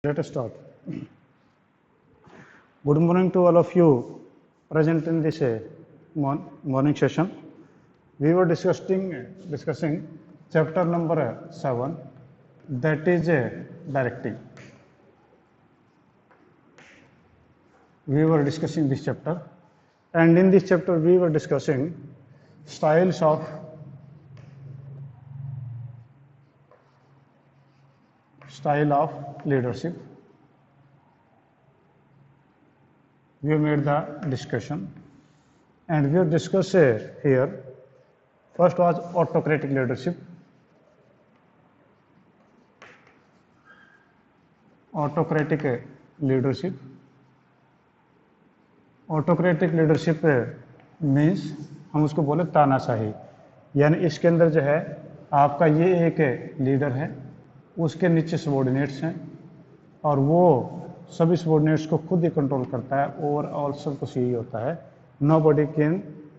Let us start. Good morning to all of you present in this morning session. We were discussing chapter number 7, that is directing. We were discussing this chapter, and in this chapter we were discussing styles of leadership. We have made the discussion, and we have discussed here. First was autocratic leadership. Autocratic leadership means हम उसको बोले तानाशाही, यानी इसके अंदर जो है आपका ये एक लीडर है, उसके नीचे सबॉर्डिनेट्स हैं और वो सभी सबॉर्डिनेट्स को खुद ही कंट्रोल करता है। ओवरऑल सब कुछ यही होता है। Nobody can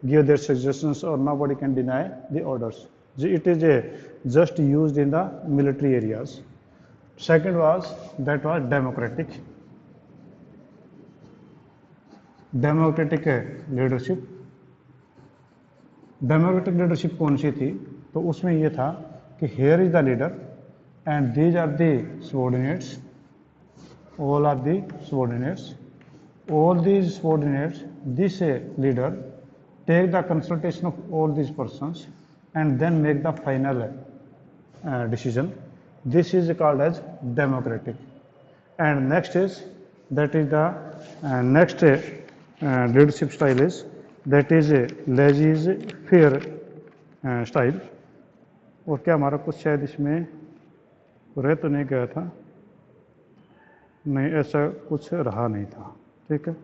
give their suggestions और nobody can deny the orders. It is just used in the military areas. Second that was democratic leadership. Democratic leadership कौन सी थी? तो उसमें ये था कि here is the leader and these are the subordinates, all are the subordinates. All these subordinates, this leader take the consultation of all these persons and then make the final decision. This is called as democratic. And next is, that is the next leadership style is, that is laissez-faire style. और क्या हमारा कुछ शायद इसमें रह तो नहीं गया था? नहीं, ऐसा कुछ रहा नहीं था। ठीक है,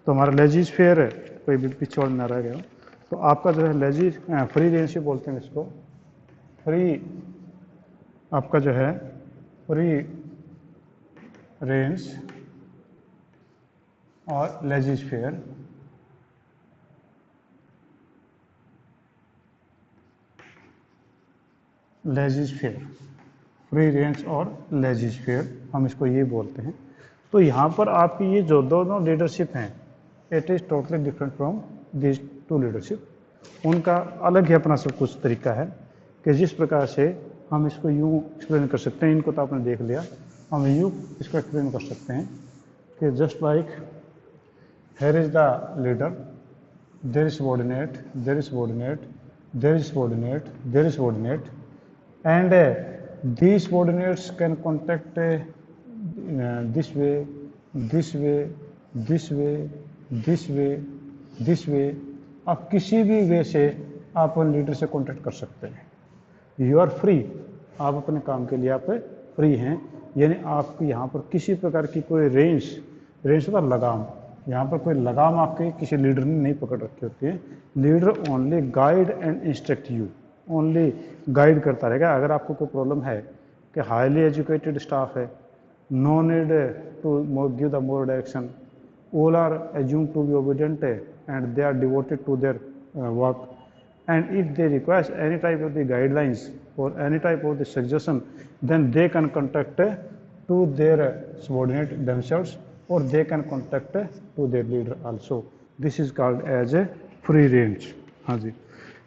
तो हमारा लेजीज फेयर है, कोई भी पिछड़ ना रह गया। तो आपका जो है लेजीज फ्री रेंज बोलते हैं इसको। फ्री आपका जो है फ्री रेंज और लेजीज फेयर। लेजीज फेयर, फ्री रेंज और लेजीज फेयर, हम इसको ये बोलते हैं। तो यहाँ पर आपकी ये जो दोनों लीडरशिप हैं, it is totally different from this two leadership. उनका अलग ही अपना सब कुछ तरीका है कि जिस प्रकार से हम इसको यूँ एक्सप्लेन कर सकते हैं। इनको तो आपने देख लिया, हम यूँ इसको एक्सप्लेन कर सकते हैं कि just like here is the leader, there is subordinate, there is subordinate, there is subordinate, there is subordinate, and these subordinates can contact this way, this way, this way, this way, this way. आप किसी भी वे से आप leader से contact कर सकते हैं। You are free, आप अपने काम के लिए आप फ्री हैं, यानी आपको यहाँ पर किसी प्रकार की कोई रेंज होता लगाम, यहाँ पर कोई लगाम आपके किसी लीडर ने नहीं पकड़ रखी होती है। Leader only guide and instruct you, only guide करता रहेगा। अगर आपको कोई प्रॉब्लम है कि हाईली एजुकेटेड स्टाफ है, no need to give the more direction, all are assume to be obedient and they are devoted to their work, and if they request any type of the guidelines और any type of the suggestion, then they can contact to their subordinate themselves और they can contact to their leader also. This is called as a free range. हाँ जी,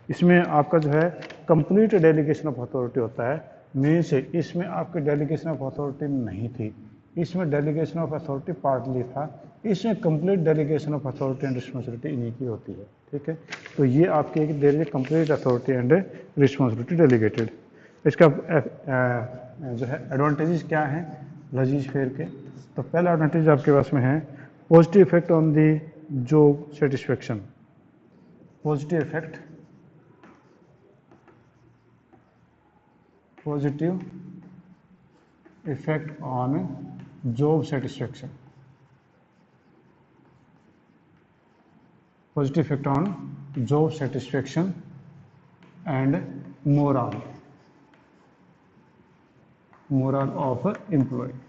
इसमें आपका जो है complete delegation of authority होता है। Means इसमें आपकी डेलीगेशन ऑफ अथॉरिटी नहीं थी, इसमें डेलीगेशन ऑफ अथॉरिटी पार्टली था। इसमें complete delegation of authority and responsibility इन्हीं की होती है। ठीक है, तो ये आपकी एक there is complete authority and responsibility delegated. इसका जो है एडवांटेजेस क्या हैं लेजीज फेयर के? तो पहला एडवांटेज आपके पास में है positive effect on the job satisfaction. Positive effect, positive effect on job satisfaction, positive effect on job satisfaction and morale of employee।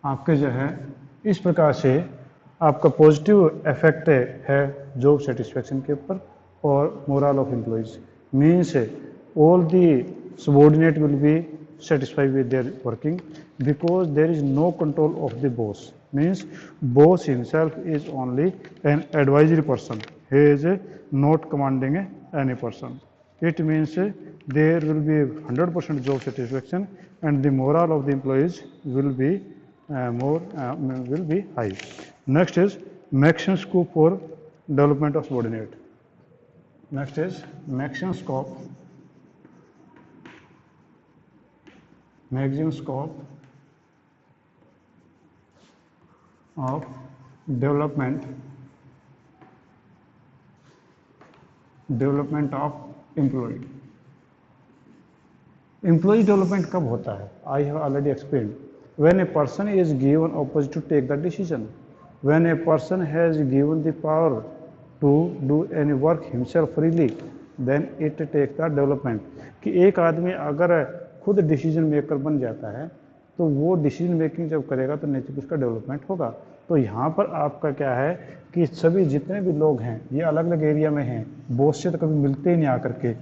आपके जो है इस प्रकार से आपका पॉजिटिव इफेक्ट है जॉब सेटिस्फेक्शन के ऊपर और moral of employees. Means all the subordinate will be satisfied with their working, because there is no control of the boss. Means boss himself is only an advisory person. He is not commanding any person. It means there will be 100% job satisfaction and the morale of the employees will be will be high. Next is maximum scope for development of subordinate. Next is maximum scope of development of employee. Employee development कब होता है? I have already explained. When a person is given opportunity to take the decision, when a person has given the power to do any work himself freely, then it takes the development. कि एक आदमी अगर खुद decision maker बन जाता है तो वो डिसीजन मेकिंग जब करेगा तो नेचुरली उसका डेवलपमेंट होगा. तो यहाँ पर आपका क्या है कि सभी जितने भी लोग हैं ये अलग अलग एरिया में हैं, बॉस से तो कभी मिलते ही नहीं आकर के,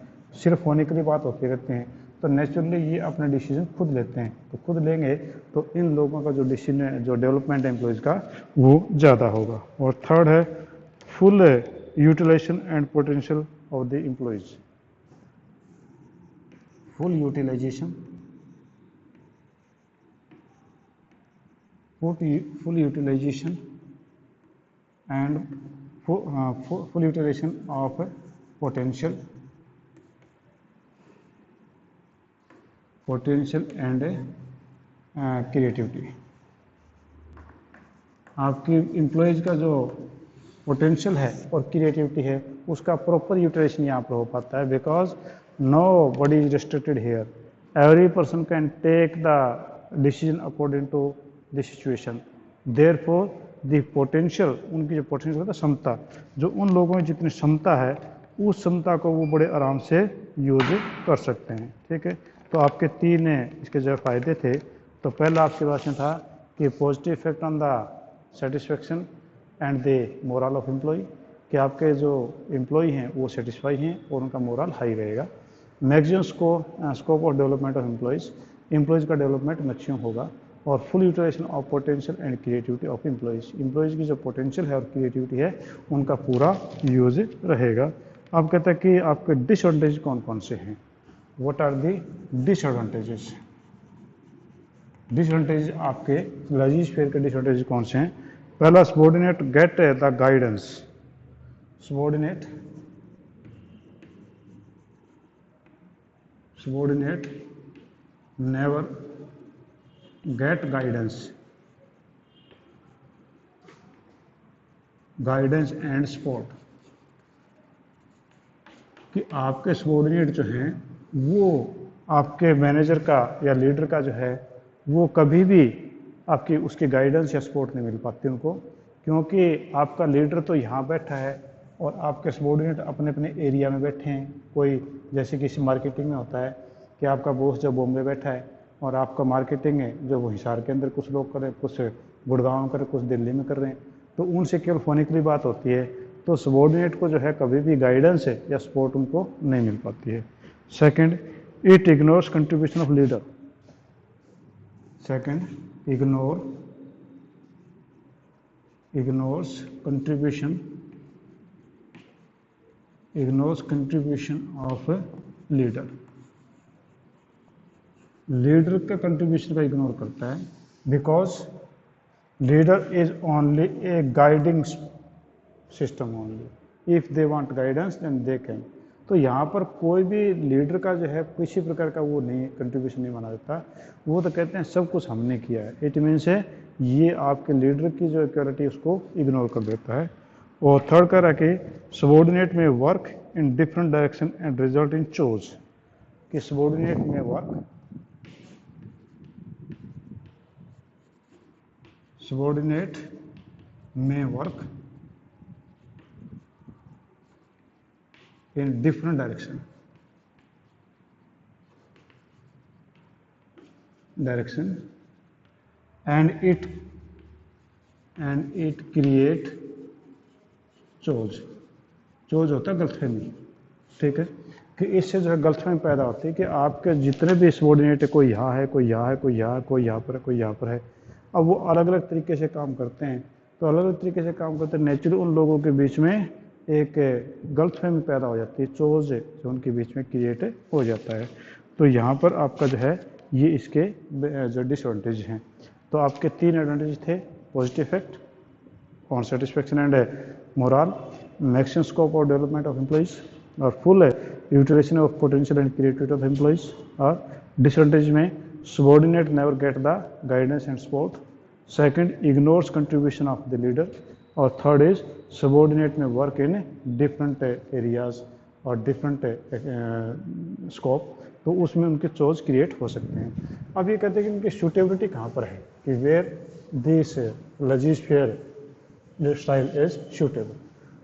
सिर्फ होने के लिए बात होती रहते हैं. तो नेचुरली ये अपने डिसीजन खुद लेते हैं. तो खुद लेंगे तो इन लोगों का जो डिसीजन जो डेवलपमेंट है एम्प्लॉयज़ का वो ज़्यादा होगा. और थर्ड है full utilization and potential of the employees. Full utilization and full utilization of potential and creativity. आपकी एम्प्लॉयज़ का जो पोटेंशियल है और क्रिएटिविटी है उसका प्रॉपर यूटिलाइजेशन यहाँ पर हो पाता है. Because nobody is restricted here, every person can take the decision according to the situation. Therefore the potential, उनकी जो पोटेंशियल होता है क्षमता, जो उन लोगों में जितनी क्षमता है उस क्षमता को वो बड़े आराम से यूज कर सकते हैं. ठीक है. तो आपके तीन इसके जो फ़ायदे थे, तो पहला आपके पास में था कि positive effect on the satisfaction and the morale of employee, कि आपके जो एम्प्लॉय हैं वो सेटिस्फाई हैं और उनका मोरल हाई रहेगा. Maximum scope of development of employees का डेवलपमेंट मैक्सिमम होगा. और full utilization of potential and creativity of employees की जो पोटेंशियल है और क्रिएटिविटी है उनका पूरा यूज रहेगा. आप कहते हैं कि आपके डिसएडवांटेज कौन कौन से हैं? What are the disadvantages? Disadvantage आपके लजीज फेयर के डिसएडवांटेज कौन से हैं? पहला, subordinate get the guidance. Subordinate never get guidance and support. कि आपके सबॉर्डिनेट जो हैं वो आपके मैनेजर का या लीडर का जो है वो कभी भी आपकी उसकी गाइडेंस या सपोर्ट नहीं मिल पाती उनको, क्योंकि आपका लीडर तो यहाँ बैठा है और आपके सबॉर्डिनेट अपने अपने एरिया में बैठे हैं. कोई जैसे किसी मार्केटिंग में होता है कि आपका बॉस जो बॉम्बे बैठा है और आपका मार्केटिंग है जो वो हिसार के अंदर कुछ लोग कर रहे हैं, कुछ गुड़गांव में कर रहे हैं, कुछ दिल्ली में कर रहे हैं, तो उनसे केवल फोन की बात होती है. तो सबॉर्डिनेट को जो है कभी भी गाइडेंस है या सपोर्ट उनको नहीं मिल पाती है. Second, it ignores contribution of leader. Second, ignores contribution of leader. Leader का कंट्रीब्यूशन का इग्नोर करता है. Because leader is only a guiding system only. If they want guidance then they can. तो यहाँ पर कोई भी लीडर का जो है किसी प्रकार का वो नहीं कंट्रीब्यूशन नहीं माना जाता. वो तो कहते हैं सब कुछ हमने किया है. इट मीन्स है ये आपके लीडर की जो क्वालिटी उसको इग्नोर कर देता है. और थर्ड कह रहा है कि सबॉर्डिनेट में work in different direction and result in chose. कि सबॉर्डिनेट में work in different direction and it create chose होता है गलतफहमी. ठीक है. कि इससे जो है गलतफहमी पैदा होती है कि आपके जितने भी सबॉर्डिनेट है, कोई यहाँ है, कोई यहाँ है, कोई यहाँ, कोई यहाँ पर है, कोई यहाँ पर है, अब वो अलग अलग तरीके से काम करते हैं। तो अलग अलग तरीके से काम करते हैं, नेचुरली उन लोगों के बीच में एक गलतफहमी पैदा हो जाती है, चोज जो उनके बीच में क्रिएट हो जाता है। तो यहाँ पर आपका जो है ये इसके जो डिसएडवांटेज हैं। तो आपके 3 एडवांटेज थे, positive effect on satisfaction and morale, maximum scope of development of employees और full utilization of potential and creativity of employees. और डिसएडवांटेज में subordinate never get the guidance and support, second ignores contribution of the leader, और third is subordinate में work in different areas और different scope, तो उसमें उनके choice create हो सकते हैं। अब ये कहते हैं कि उनकी सूटेबिलिटी कहाँ पर है, कि where this legislative style is suitable.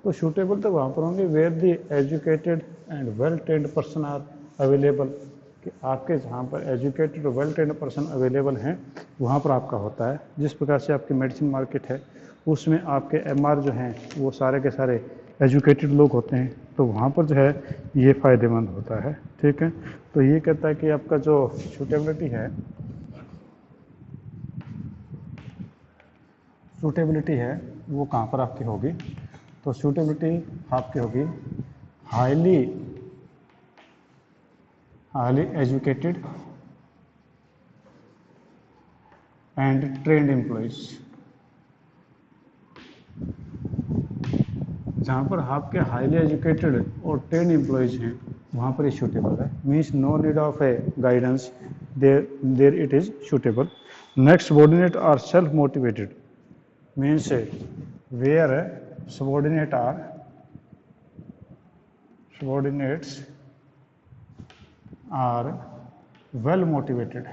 तो सूटेबल तो वहाँ पर होंगे where the educated and well trained person are available, कि आपके जहाँ पर एजुकेटेड और वेल ट्रेन्ड पर्सन अवेलेबल हैं वहाँ पर आपका होता है। जिस प्रकार से आपकी मेडिसिन मार्केट है उसमें आपके एमआर जो हैं वो सारे के सारे एजुकेटेड लोग होते हैं, तो वहाँ पर जो है ये फ़ायदेमंद होता है। ठीक है, तो ये कहता है कि आपका जो सूटेबिलिटी है वो कहाँ पर आपकी होगी, तो सूटेबिलिटी आपकी होगी highly educated and trained employees. जहाँ पर आपके हाईली एजुकेटेड और ट्रेंड एम्प्लॉइज हैं वहाँ पर ये सूटेबल है, means no need of a guidance, there it is suitable. Next, subordinate are self motivated, means where subordinates are well motivated,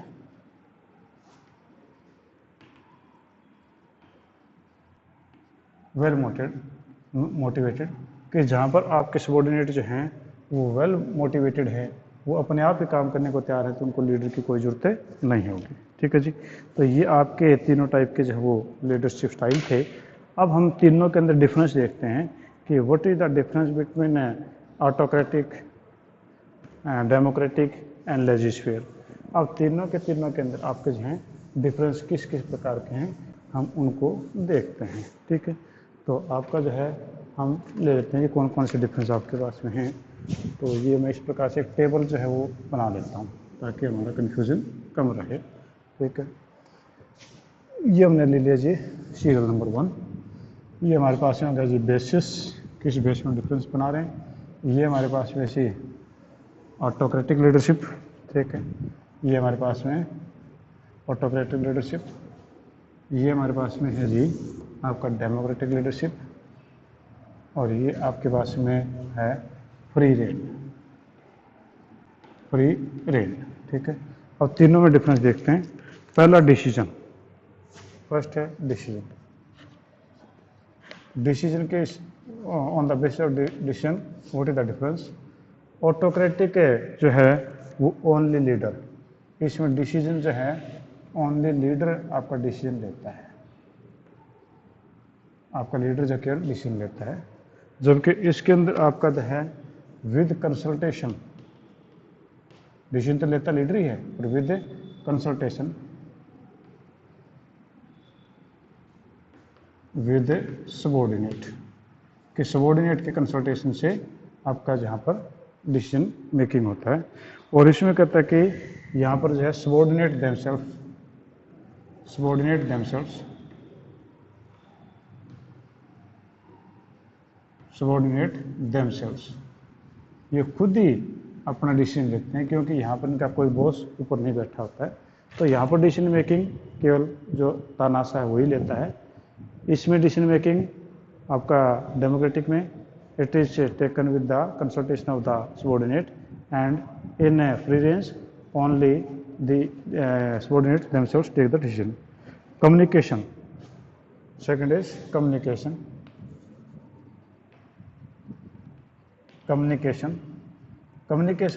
कि जहाँ पर आपके सबॉर्डिनेट जो हैं वो वेल मोटिवेटेड है, वो अपने आप ही काम करने को तैयार है, तो उनको लीडर की कोई ज़रूरत नहीं होगी। ठीक है जी, तो ये आपके तीनों टाइप के जो है वो लीडरशिप स्टाइल थे। अब हम तीनों के अंदर डिफरेंस देखते हैं कि what is the difference between autocratic, democratic and legislative. अब तीनों के अंदर आपके जो हैं डिफरेंस किस किस प्रकार के हैं हम उनको देखते हैं। ठीक है, तो आपका जो है हम ले लेते हैं कि कौन कौन से डिफरेंस आपके पास में हैं। तो ये मैं इस प्रकार से एक टेबल जो है वो बना लेता हूँ ताकि हमारा कन्फ्यूज़न कम रहे। ठीक है, ये हमने ले लिया जी सीरियल नंबर 1। ये हमारे पास में होगा जी बेसिस, किस बेस में डिफरेंस बना रहे हैं। ये हमारे पास में ऐसी ऑटोक्रेटिक लीडरशिप। ठीक है, ये हमारे पास में ऑटोक्रेटिक लीडरशिप। ये हमारे पास में है जी आपका डेमोक्रेटिक लीडरशिप, और ये आपके पास में है फ्री रेन। ठीक है, अब तीनों में डिफरेंस देखते हैं। पहला डिसीजन, फर्स्ट है डिसीजन के on the basis of decision what is the difference. Autocratic जो है वो ओनली लीडर, इसमें डिसीजन जो है ओनली लीडर आपका डिसीजन लेता है, आपका लीडर जो केवल डिसीजन लेता है। जबकि इसके अंदर आपका जो है विद कंसल्टेशन, डिसीजन तो लेता लीडर ही है और विद कंसल्टेशन विद सबॉर्डिनेट, कि सबॉर्डिनेट के कंसल्टेशन से आपका जहाँ पर डिसीजन मेकिंग होता है। और इसमें कहता है कि यहाँ पर जो है सबॉर्डिनेट देमसेल्व्स, ये खुद ही अपना डिसीजन लेते हैं, क्योंकि यहाँ पर इनका कोई बॉस ऊपर नहीं बैठा होता है। तो यहाँ पर डिसीजन मेकिंग केवल जो तानाशाह है वही लेता है। इसमें डिसीजन मेकिंग आपका डेमोक्रेटिक में it is taken with the consultation of the subordinate, and in free range only the subordinate themselves take the decision. Communication, second is communication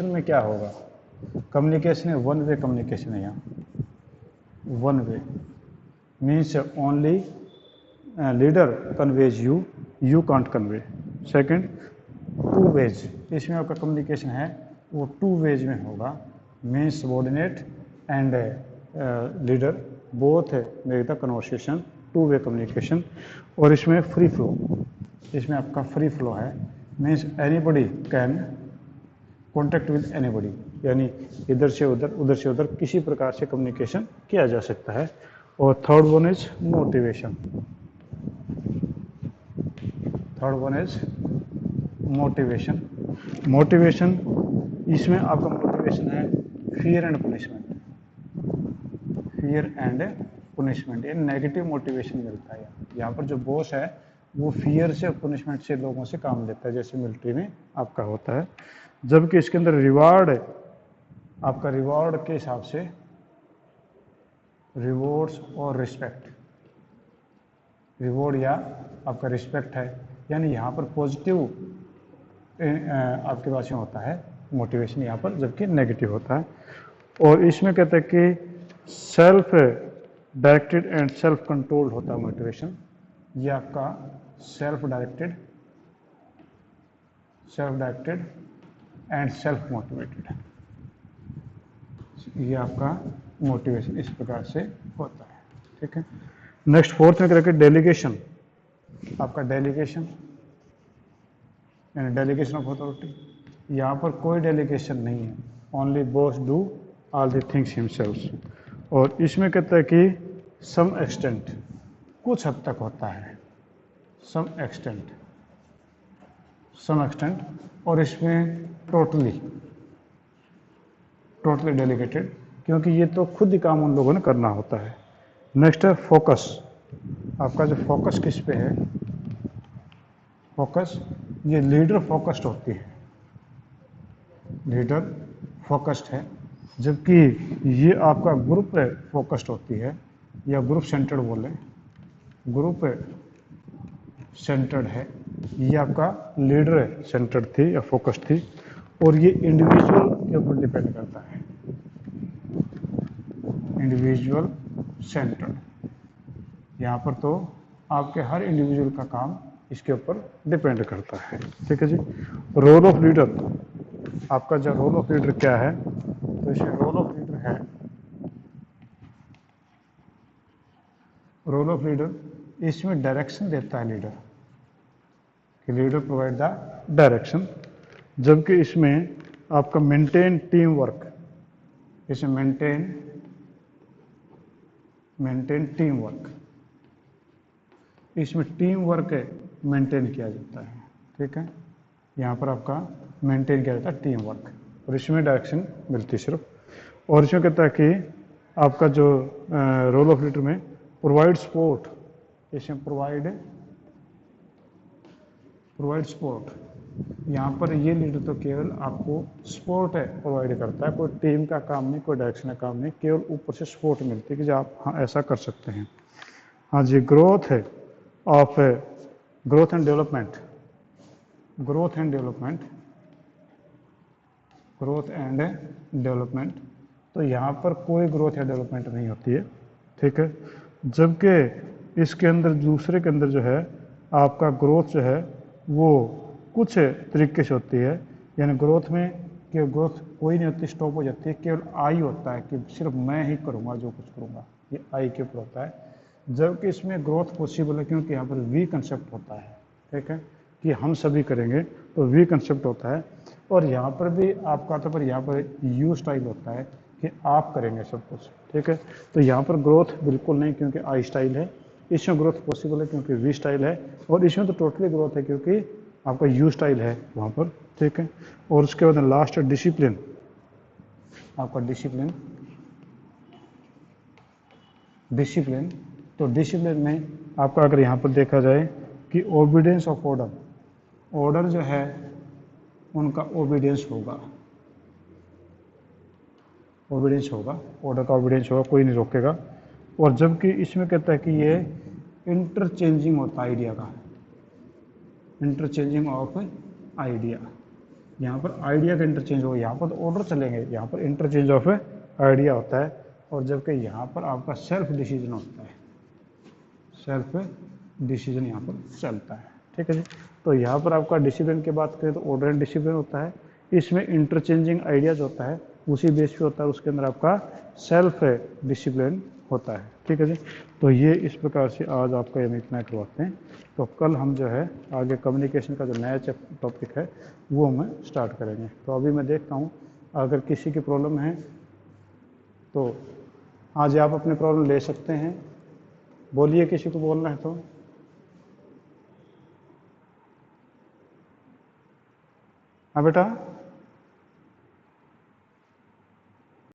में क्या होगा, कम्युनिकेशन है वन वे कम्युनिकेशन है। यहाँ one way means only leader conveys you can't convey. Second two ways, इसमें आपका communication है वो 2 वेज में होगा, main subordinate and leader both make the conversation, 2 way communication. और इसमें फ्री फ्लो, इसमें आपका फ्री फ्लो है, means anybody can contact with anybody, यानी इधर से उधर, उधर से उधर किसी प्रकार से कम्युनिकेशन किया जा सकता है। और third one is motivation, third one is motivation. Motivation, इसमें आपका मोटिवेशन है fear and punishment, fear and punishment, ये नेगेटिव मोटिवेशन मिलता है। यहाँ पर जो बॉस है वो फियर से और पनिशमेंट से लोगों से काम लेता है, जैसे मिलिट्री में आपका होता है। जबकि इसके अंदर रिवार्ड, आपका रिवॉर्ड के हिसाब से रिवॉर्ड्स और रिस्पेक्ट, रिवॉर्ड या आपका रिस्पेक्ट है, यानी यहाँ पर पॉजिटिव आपके पास में होता है मोटिवेशन यहाँ पर, जबकि नेगेटिव होता है। और इसमें कहते हैं कि self directed and self controlled होता है मोटिवेशन, ये आपका self directed and self motivated, ये आपका मोटिवेशन इस प्रकार से होता है। ठीक है, नेक्स्ट फोर्थ में करके डेलीगेशन, आपका डेलीगेशन यानी डेलीगेशन ऑफ अथॉरिटी। यहाँ पर कोई डेलीगेशन नहीं है, only boss do all the things himself. और इसमें कहता है कि सम एक्सटेंट, कुछ हद तक होता है, सम एक्सटेंट, और इसमें टोटली डेलीगेटेड, क्योंकि ये तो खुद ही काम उन लोगों ने करना होता है। नेक्स्ट है फोकस, आपका जो फोकस किस पे है, फोकस, ये लीडर फोकस्ड होती है, लीडर फोकस्ड है, जबकि ये आपका ग्रुप फोकस्ड होती है, या ग्रुप सेंटर्ड बोले, ग्रुप सेंटर्ड है, ये आपका लीडर सेंटर्ड थी या फोकस्ड थी। और ये इंडिविजुअल के ऊपर डिपेंड करता है, इंडिविजुअल सेंटर्ड, यहाँ पर तो आपके हर इंडिविजुअल का काम इसके ऊपर डिपेंड करता है। ठीक है जी। रोल ऑफ लीडर, आपका जो रोल ऑफ लीडर क्या है, तो इसमें रोल ऑफ लीडर है, रोल ऑफ लीडर इसमें डायरेक्शन देता है लीडर, कि लीडर प्रोवाइड द डायरेक्शन। जबकि इसमें आपका मेंटेन टीम वर्क, इसमें मेंटेन टीम वर्क, इसमें टीम वर्क मेंटेन किया जाता है। ठीक है, यहाँ पर आपका मेंटेन किया जाता है टीम वर्क, और इसमें डायरेक्शन मिलती है सिर्फ। और इसमें कहता है कि आपका जो रोल ऑफ लीडर में प्रोवाइड सपोर्ट, इसमें प्रोवाइड सपोर्ट, यहाँ पर ये लीडर तो केवल आपको सपोर्ट है प्रोवाइड करता है, कोई टीम का काम नहीं, कोई डायरेक्शन का काम नहीं, केवल ऊपर से सपोर्ट मिलती है कि जो आप हाँ ऐसा कर सकते हैं। हाँ जी, ग्रोथ है of growth and development, growth and development, तो यहाँ पर कोई ग्रोथ या डेवलपमेंट नहीं होती है। ठीक है, जबकि इसके अंदर दूसरे के अंदर जो है आपका ग्रोथ जो है वो कुछ तरीके से होती है, यानी ग्रोथ में कि ग्रोथ कोई नहीं होती, स्टॉप हो जाती है, केवल आई होता है कि सिर्फ मैं ही करूँगा जो कुछ करूँगा, ये आई के ऊपर होता है। जबकि इसमें ग्रोथ पॉसिबल है, क्योंकि यहाँ पर वी कंसेप्ट होता है। ठीक है, कि हम सभी करेंगे, तो वी कंसेप्ट होता है। और यहाँ पर भी आपका तो पर यहाँ पर यू स्टाइल होता है कि आप करेंगे सब कुछ। ठीक है, तो यहाँ पर ग्रोथ बिल्कुल नहीं, क्योंकि आई स्टाइल है। इसमें ग्रोथ पॉसिबल है क्योंकि वी स्टाइल है, और इसमें तो टोटली ग्रोथ है क्योंकि आपका यू स्टाइल है वहाँ पर। ठीक है, और उसके बाद लास्ट डिसिप्लिन, आपका डिसिप्लिन, तो डिसिप्लिन में आपका अगर यहाँ पर देखा जाए कि ओबीडियंस ऑफ ऑर्डर, ऑर्डर जो है उनका ओबीडियंस होगा, ऑर्डर का ओबीडियंस होगा, कोई नहीं रोकेगा। और जबकि इसमें कहता है कि ये इंटरचेंजिंग होता है आइडिया का, इंटरचेंजिंग ऑफ आइडिया, यहाँ पर आइडिया का इंटरचेंज होगा, यहाँ पर तो ऑर्डर चलेंगे, यहाँ पर इंटरचेंज ऑफ आइडिया होता है। और जबकि यहाँ पर आपका सेल्फ डिसीजन होता है, सेल्फ डिसीजन यहाँ पर चलता है। ठीक है जी, तो यहाँ पर आपका डिसिप्लिन की बात करें तो ऑर्डर एंड डिसिप्लिन होता है, इसमें इंटरचेंजिंग आइडियाज होता है, उसी बेस पे होता है, उसके अंदर आपका सेल्फ डिसिप्लिन होता है। ठीक है जी। तो ये इस प्रकार से आज आपका ये इतना करवाते हैं। तो कल हम जो है आगे कम्युनिकेशन का जो नया टॉपिक है वो हम स्टार्ट करेंगे। तो अभी मैं देखता हूँ अगर किसी की प्रॉब्लम है तो आज आप अपने प्रॉब्लम ले सकते हैं, बोलिए किसी को बोलना है तो। हाँ बेटा।